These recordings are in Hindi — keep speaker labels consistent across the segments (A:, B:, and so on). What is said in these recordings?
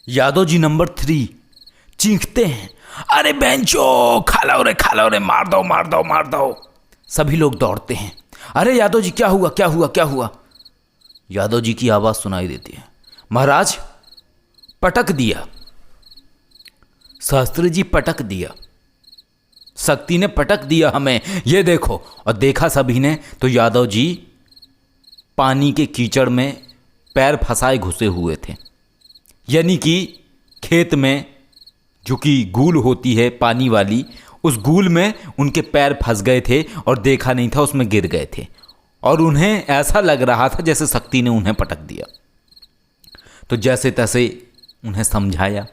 A: यादव जी नंबर 3 चीखते हैं, अरे बेंचो, खा लो रे, मार दो मार दो मार दो। सभी लोग दौड़ते हैं। अरे यादव जी, क्या हुआ क्या हुआ क्या हुआ? यादव जी की आवाज सुनाई देती है, महाराज पटक दिया, शास्त्री जी पटक दिया, शक्ति ने पटक दिया हमें, ये देखो। और देखा सभी ने तो यादव जी पानी के कीचड़ में पैर फंसाए घुसे हुए थे, यानी कि खेत में जो कि गूल होती है पानी वाली, उस गूल में उनके पैर फंस गए थे और देखा नहीं था, उसमें गिर गए थे। और उन्हें ऐसा लग रहा था जैसे शक्ति ने उन्हें पटक दिया। तो जैसे तैसे उन्हें समझाया,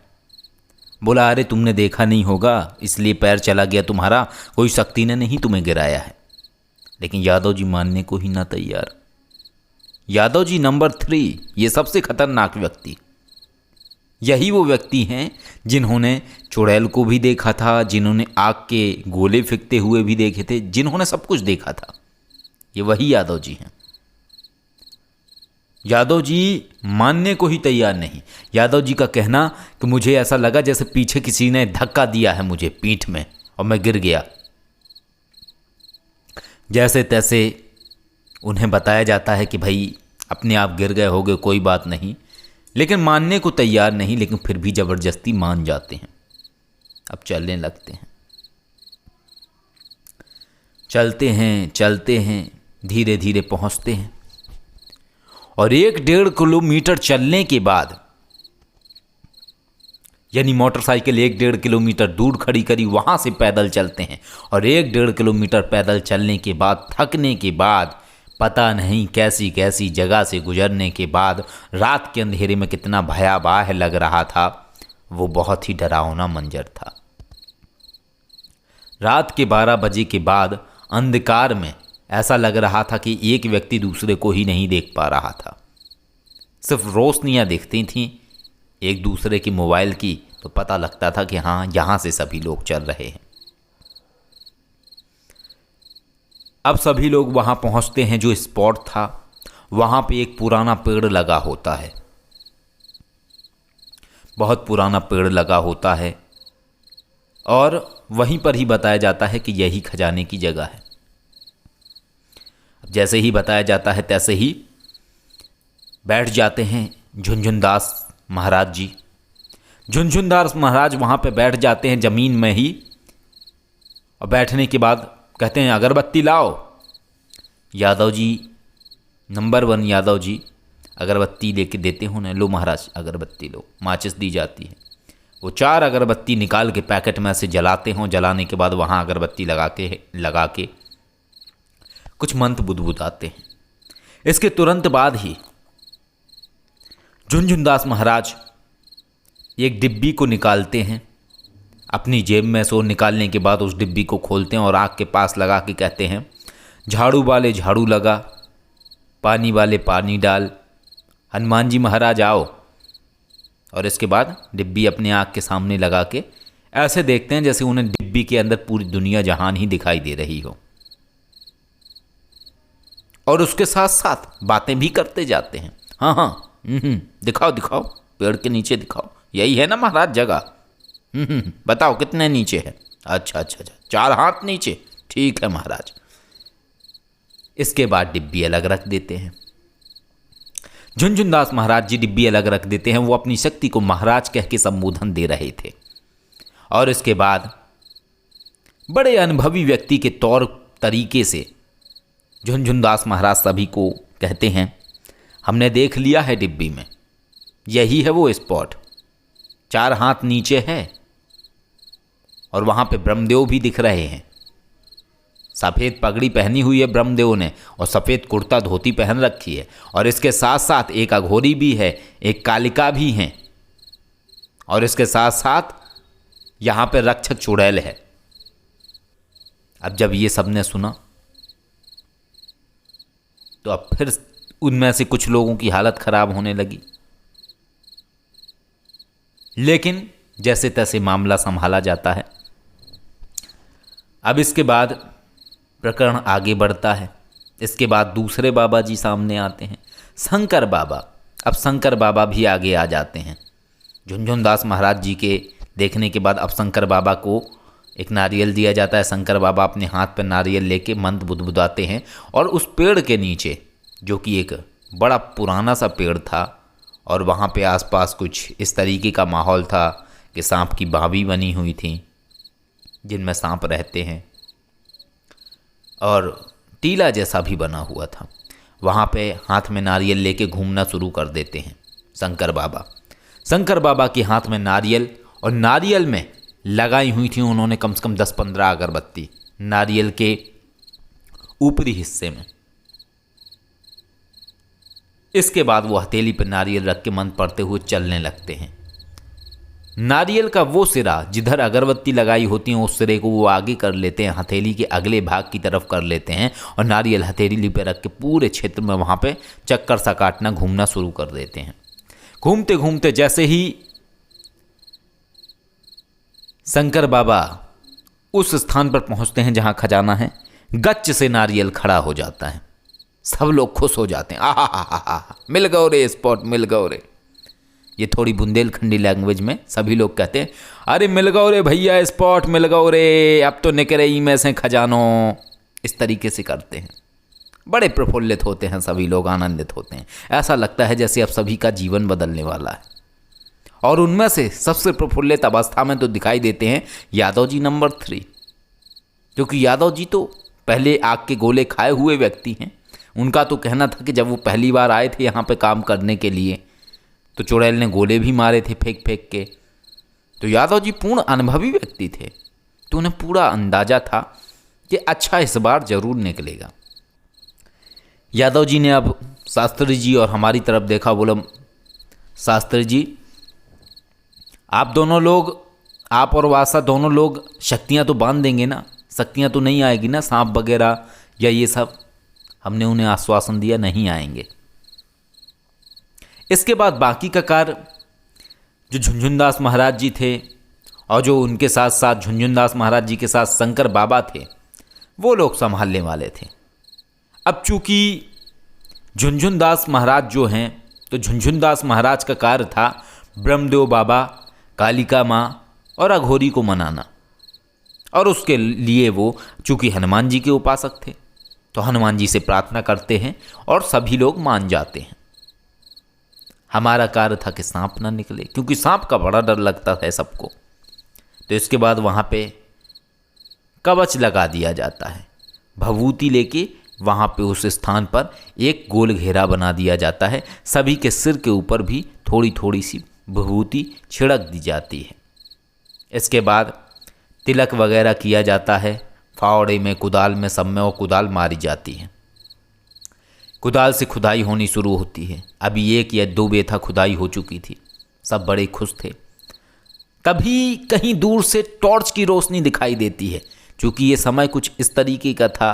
A: बोला अरे तुमने देखा नहीं होगा इसलिए पैर चला गया तुम्हारा, कोई शक्ति ने नहीं तुम्हें गिराया है। लेकिन यादव जी मानने को ही ना तैयार। यादव जी नंबर 3, ये सबसे खतरनाक व्यक्ति, यही वो व्यक्ति हैं जिन्होंने चुड़ैल को भी देखा था, जिन्होंने आग के गोले फेंकते हुए भी देखे थे, जिन्होंने सब कुछ देखा था। ये वही यादव जी हैं। यादव जी मानने को ही तैयार नहीं। यादव जी का कहना कि मुझे ऐसा लगा जैसे पीछे किसी ने धक्का दिया है मुझे पीठ में और मैं गिर गया। जैसे तैसे उन्हें बताया जाता है कि भाई अपने आप गिर गए होगे, कोई बात नहीं, लेकिन मानने को तैयार नहीं, लेकिन फिर भी ज़बरदस्ती मान जाते हैं। अब चलने लगते हैं, चलते हैं, धीरे धीरे पहुंचते हैं। और 1-1.5 किलोमीटर चलने के बाद, यानी मोटरसाइकिल 1-1.5 किलोमीटर दूर खड़ी करी, वहाँ से पैदल चलते हैं। और 1-1.5 किलोमीटर पैदल चलने के बाद, थकने के बाद, पता नहीं कैसी कैसी जगह से गुजरने के बाद, रात के अंधेरे में कितना भयावह लग रहा था, वो बहुत ही डरावना मंजर था। रात के 12 बजे के बाद अंधकार में ऐसा लग रहा था कि एक व्यक्ति दूसरे को ही नहीं देख पा रहा था, सिर्फ रोशनियां दिखती थीं एक दूसरे की मोबाइल की, तो पता लगता था कि हाँ यहाँ से सभी लोग चल रहे हैं। अब सभी लोग वहाँ पहुँचते हैं जो स्पॉट था। वहाँ पे एक पुराना पेड़ लगा होता है, बहुत पुराना पेड़ लगा होता है, और वहीं पर ही बताया जाता है कि यही खजाने की जगह है। जैसे ही बताया जाता है तैसे ही बैठ जाते हैं झुनझुनदास महाराज जी। झुनझुनदास महाराज वहाँ पे बैठ जाते हैं ज़मीन में ही, और बैठने के बाद कहते हैं अगरबत्ती लाओ। यादव जी नंबर 1 यादव जी अगरबत्ती लेके देते हो ना, लो महाराज अगरबत्ती लो। माचिस दी जाती है, वो 4 अगरबत्ती निकाल के पैकेट में से जलाते हों। जलाने के बाद वहाँ अगरबत्ती लगा के कुछ मंत्र बुदबुदाते हैं। इसके तुरंत बाद ही झुनझुनदास महाराज एक डिब्बी को निकालते हैं अपनी जेब में से, और निकालने के बाद उस डिब्बी को खोलते हैं और आग के पास लगा के कहते हैं, झाड़ू वाले झाड़ू लगा, पानी वाले पानी डाल, हनुमान जी महाराज आओ। और इसके बाद डिब्बी अपने आँख के सामने लगा के ऐसे देखते हैं जैसे उन्हें डिब्बी के अंदर पूरी दुनिया जहान ही दिखाई दे रही हो, और उसके साथ साथ बातें भी करते जाते हैं। हाँ हाँ, दिखाओ दिखाओ, पेड़ के नीचे दिखाओ, यही है ना महाराज जगह? बताओ कितने नीचे है? अच्छा अच्छा अच्छा, 4 हाथ नीचे, ठीक है महाराज। इसके बाद डिब्बी अलग रख देते हैं। झुनझुनदास महाराज जी डिब्बी अलग रख देते हैं। वो अपनी शक्ति को महाराज कह के संबोधन दे रहे थे, और इसके बाद बड़े अनुभवी व्यक्ति के तौर तरीके से झुनझुनदास महाराज सभी को कहते हैं, हमने देख लिया है डिब्बी में, यही है वो स्पॉट, 4 हाथ नीचे है, और वहाँ पे ब्रह्मदेव भी दिख रहे हैं। सफ़ेद पगड़ी पहनी हुई है ब्रह्मदेव ने, और सफ़ेद कुर्ता धोती पहन रखी है, और इसके साथ साथ एक अघोरी भी है, एक कालिका भी है, और इसके साथ साथ यहाँ पे रक्षक चुड़ैल है। अब जब ये सब ने सुना तो अब फिर उनमें से कुछ लोगों की हालत ख़राब होने लगी, लेकिन जैसे तैसे मामला संभाला जाता है। अब इसके बाद प्रकरण आगे बढ़ता है। इसके बाद दूसरे बाबा जी सामने आते हैं, शंकर बाबा। अब शंकर बाबा भी आगे आ जाते हैं। झुनझुनदास महाराज जी के देखने के बाद अब शंकर बाबा को एक नारियल दिया जाता है। शंकर बाबा अपने हाथ पर नारियल लेके मंत्र बुदबुदाते हैं और उस पेड़ के नीचे, जो कि एक बड़ा पुराना सा पेड़ था और वहाँ पे आसपास कुछ इस तरीके का माहौल था कि सांप की बावी बनी हुई थी जिनमें सांप रहते हैं और टीला जैसा भी बना हुआ था, वहाँ पे हाथ में नारियल लेके घूमना शुरू कर देते हैं शंकर बाबा। शंकर बाबा के हाथ में नारियल, और नारियल में लगाई हुई थी उन्होंने कम से कम 10-15 अगरबत्ती नारियल के ऊपरी हिस्से में। इसके बाद वो हथेली पर नारियल रख के मंत्र पढ़ते हुए चलने लगते हैं। नारियल का वो सिरा जिधर अगरबत्ती लगाई होती है उस सिरे को वो आगे कर लेते हैं, हथेली के अगले भाग की तरफ कर लेते हैं और नारियल हथेली पे रख के पूरे क्षेत्र में वहाँ पे चक्कर सा काटना, घूमना शुरू कर देते हैं। घूमते घूमते जैसे ही शंकर बाबा उस स्थान पर पहुँचते हैं जहाँ खजाना है, गच्च से नारियल खड़ा हो जाता है। सब लोग खुश हो जाते हैं, आहा, मिल गओ रे स्पॉट, मिल गओ रे। ये थोड़ी बुंदेलखंडी लैंग्वेज में सभी लोग कहते हैं, अरे मिल गओ रे भैया स्पॉट, मिल गओ रे, अब तो निकले ही में से खजानो। इस तरीके से करते हैं। बड़े प्रफुल्लित होते हैं सभी लोग, आनंदित होते हैं। ऐसा लगता है जैसे अब सभी का जीवन बदलने वाला है। और उनमें से सबसे प्रफुल्लित अवस्था में तो दिखाई देते हैं यादव जी नंबर 3, क्योंकि यादव जी तो पहले आग के गोले खाए हुए व्यक्ति हैं। उनका तो कहना था कि जब वो पहली बार आए थे यहाँ पे काम करने के लिए तो चुड़ैल ने गोले भी मारे थे फेंक फेंक के। तो यादव जी पूर्ण अनुभवी व्यक्ति थे, तो उन्हें पूरा अंदाजा था कि अच्छा इस बार जरूर निकलेगा। यादव जी ने अब शास्त्री जी और हमारी तरफ देखा, बोला शास्त्री जी आप दोनों लोग, आप और वासा दोनों लोग शक्तियाँ तो बांध देंगे ना, शक्तियाँ तो नहीं आएगी ना, सांप वगैरह या ये सब। हमने उन्हें आश्वासन दिया नहीं आएंगे। इसके बाद बाकी का कार्य जो झुनझुनदास महाराज जी थे और जो उनके साथ साथ झुनझुनदास महाराज जी के साथ शंकर बाबा थे, वो लोग संभालने वाले थे। अब चूंकि झुनझुनदास महाराज जो हैं, तो झुनझुनदास महाराज का कार्य था ब्रह्मदेव बाबा, कालिका माँ और अघोरी को मनाना। और उसके लिए वो चूंकि हनुमान जी के उपासक थे तो हनुमान जी से प्रार्थना करते हैं और सभी लोग मान जाते हैं। हमारा कार्य था कि सांप ना निकले, क्योंकि सांप का बड़ा डर लगता है सबको। तो इसके बाद वहाँ पे कवच लगा दिया जाता है, भभूति लेके वहाँ पे उस स्थान पर एक गोल घेरा बना दिया जाता है। सभी के सिर के ऊपर भी थोड़ी थोड़ी सी विभूति छिड़क दी जाती है। इसके बाद तिलक वगैरह किया जाता है। फावड़े में, कुदाल में, सब में वो कुदाल मारी जाती है। कुदाल से खुदाई होनी शुरू होती है। अभी 1 या 2 बेथा खुदाई हो चुकी थी। सब बड़े खुश थे। तभी कहीं दूर से टॉर्च की रोशनी दिखाई देती है। क्योंकि ये समय कुछ इस तरीके का था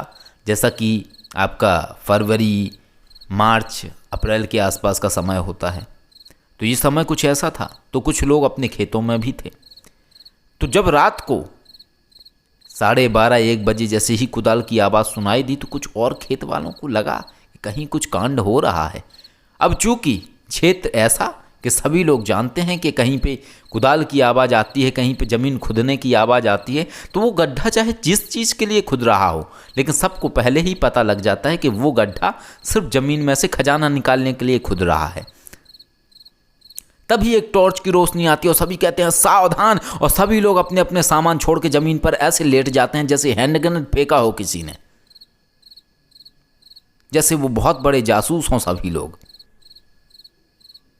A: जैसा कि आपका फरवरी, मार्च, अप्रैल के आसपास का समय होता है। तो ये समय कुछ ऐसा था। तो कुछ लोग अपने खेतों में भी थे। तो जब रात को 12:30-1 बजे जैसे ही कुदाल की आवाज़ सुनाई दी तो कुछ और खेत वालों को लगा कि कहीं कुछ कांड हो रहा है। अब चूंकि क्षेत्र ऐसा कि सभी लोग जानते हैं कि कहीं पे कुदाल की आवाज़ आती है, कहीं पे ज़मीन खुदने की आवाज़ आती है, तो वो गड्ढा चाहे जिस चीज़ के लिए खुद रहा हो, लेकिन सबको पहले ही पता लग जाता है कि वो गड्ढा सिर्फ ज़मीन में से खजाना निकालने के लिए खुद रहा है। तभी एक टॉर्च की रोशनी आती है और सभी कहते हैं सावधान, और सभी लोग अपने अपने सामान छोड़ के ज़मीन पर ऐसे लेट जाते हैं जैसे हैंड ग्रेनेड फेंका हो किसी ने, जैसे वो बहुत बड़े जासूस हों सभी लोग,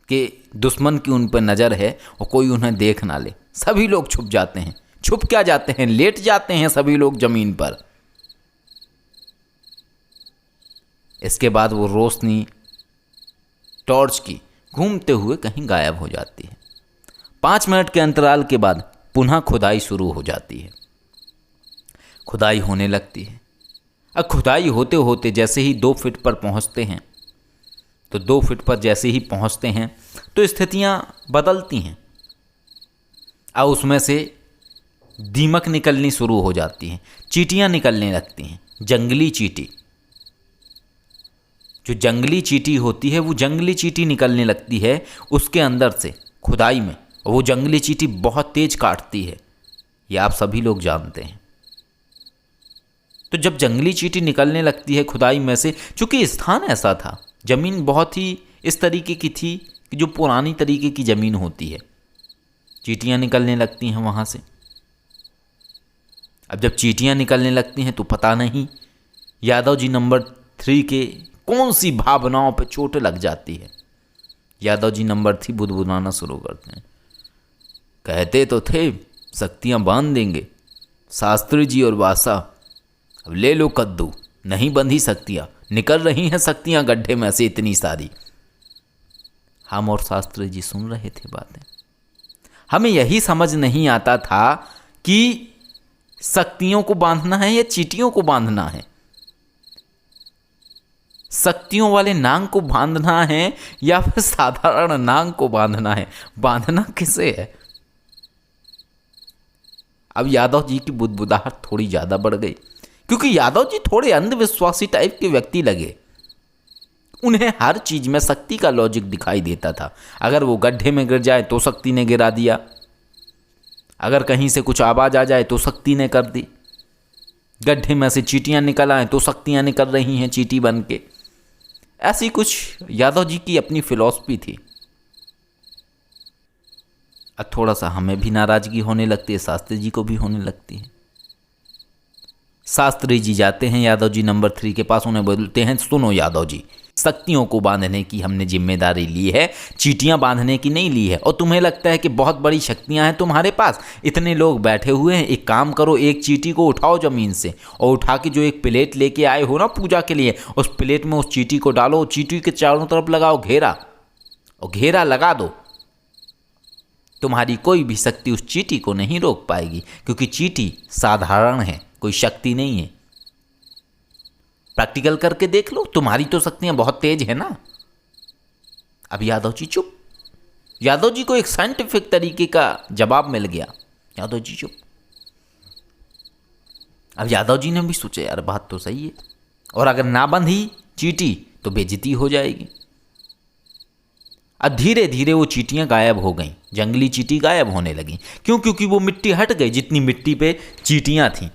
A: कि दुश्मन की उन पर नज़र है और कोई उन्हें देख ना ले। सभी लोग छुप जाते हैं। छुप क्या जाते हैं, लेट जाते हैं सभी लोग ज़मीन पर। इसके बाद वो रोशनी टॉर्च की घूमते हुए कहीं गायब हो जाती है। 5 मिनट के अंतराल के बाद पुनः खुदाई शुरू हो जाती है। खुदाई होने लगती है। अब खुदाई होते होते जैसे ही 2 फीट पर पहुंचते हैं, तो 2 फीट पर जैसे ही पहुंचते हैं तो स्थितियां बदलती हैं। अब उसमें से दीमक निकलनी शुरू हो जाती हैं, चींटियां निकलने लगती हैं। जंगली चींटी, जो जंगली चींटी होती है वो जंगली चींटी निकलने लगती है। उसके अंदर से खुदाई में और वो जंगली चींटी बहुत तेज काटती है, ये आप सभी लोग जानते हैं। तो जब जंगली चींटी निकलने लगती है खुदाई में से, चूंकि स्थान ऐसा था, ज़मीन बहुत ही इस तरीके की थी कि जो पुरानी तरीके की ज़मीन होती है, चींटियाँ निकलने लगती हैं वहाँ से। अब जब चींटियाँ निकलने लगती हैं तो पता नहीं यादव जी नंबर 3 के कौन सी भावनाओं पे चोट लग जाती है। यादव जी नंबर 3 बुदबुदाना शुरू करते हैं। कहते तो थे शक्तियाँ बांध देंगे, शास्त्री जी और बासा, अब ले लो कद्दू, नहीं बंधी शक्तियाँ, निकल रही हैं शक्तियाँ गड्ढे में से इतनी सारी। हम और शास्त्री जी सुन रहे थे बातें। हमें यही समझ नहीं आता था कि शक्तियों को बांधना है या चींटियों को बांधना है, शक्तियों वाले नांग को बांधना है या फिर साधारण नांग को बांधना है। बांधना किसे है? अब यादव जी की बुदबुदाहट थोड़ी ज़्यादा बढ़ गई, क्योंकि यादव जी थोड़े अंधविश्वासी टाइप के व्यक्ति लगे। उन्हें हर चीज़ में शक्ति का लॉजिक दिखाई देता था। अगर वो गड्ढे में गिर जाए तो शक्ति ने गिरा दिया, अगर कहीं से कुछ आवाज़ आ जाए तो शक्ति ने कर दी, गड्ढे में से चींटियाँ निकल आए तो शक्तियाँ निकल रही हैं चींटी बन के। ऐसी कुछ यादव जी की अपनी फिलॉसफी थी। अब थोड़ा सा हमें भी नाराज़गी होने लगती है, शास्त्री जी को भी होने लगती है। शास्त्री जी जाते हैं यादव जी नंबर 3 के पास, उन्हें बोलते हैं सुनो यादव जी, शक्तियों को बांधने की हमने जिम्मेदारी ली है, चींटियां बांधने की नहीं ली है। और तुम्हें लगता है कि बहुत बड़ी शक्तियां हैं तुम्हारे पास, इतने लोग बैठे हुए हैं, एक काम करो, एक चींटी को उठाओ ज़मीन से और उठा के जो एक प्लेट लेके आए हो ना पूजा के लिए, उस प्लेट में उस चींटी को डालो, चींटी के चारों तरफ लगाओ घेरा, और घेरा लगा दो। तुम्हारी कोई भी शक्ति उस चींटी को नहीं रोक पाएगी, क्योंकि चींटी साधारण है, कोई शक्ति नहीं है। प्रैक्टिकल करके देख लो, तुम्हारी तो शक्तियां बहुत तेज है ना। अब यादव जी चुप। यादव जी को एक साइंटिफिक तरीके का जवाब मिल गया। यादव जी चुप। अब यादव जी ने भी सोचा यार बात तो सही है, और अगर ना बंधी चींटी तो बेइज्जती हो जाएगी। अब धीरे धीरे वो चींटियां गायब हो गईं, जंगली चींटी गायब होने लगी। क्यों? क्योंकि वो मिट्टी हट गई जितनी मिट्टी पे चींटियां थीं।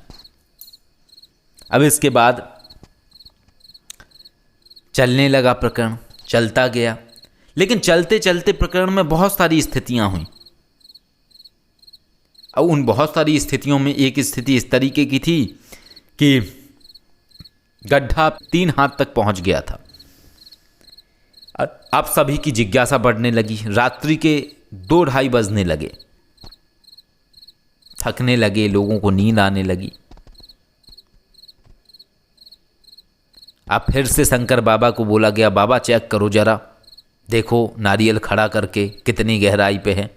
A: अब इसके बाद चलने लगा प्रकरण, चलता गया, लेकिन चलते चलते प्रकरण में बहुत सारी स्थितियां हुई। अब उन बहुत सारी स्थितियों में एक स्थिति इस तरीके की थी कि गड्ढा 3 हाथ तक पहुंच गया था। अब सभी की जिज्ञासा बढ़ने लगी। रात्रि के 2-2:30 बजने लगे, थकने लगे, लोगों को नींद आने लगी। अब फिर से शंकर बाबा को बोला गया, बाबा चेक करो जरा, देखो नारियल खड़ा करके कितनी गहराई पे है।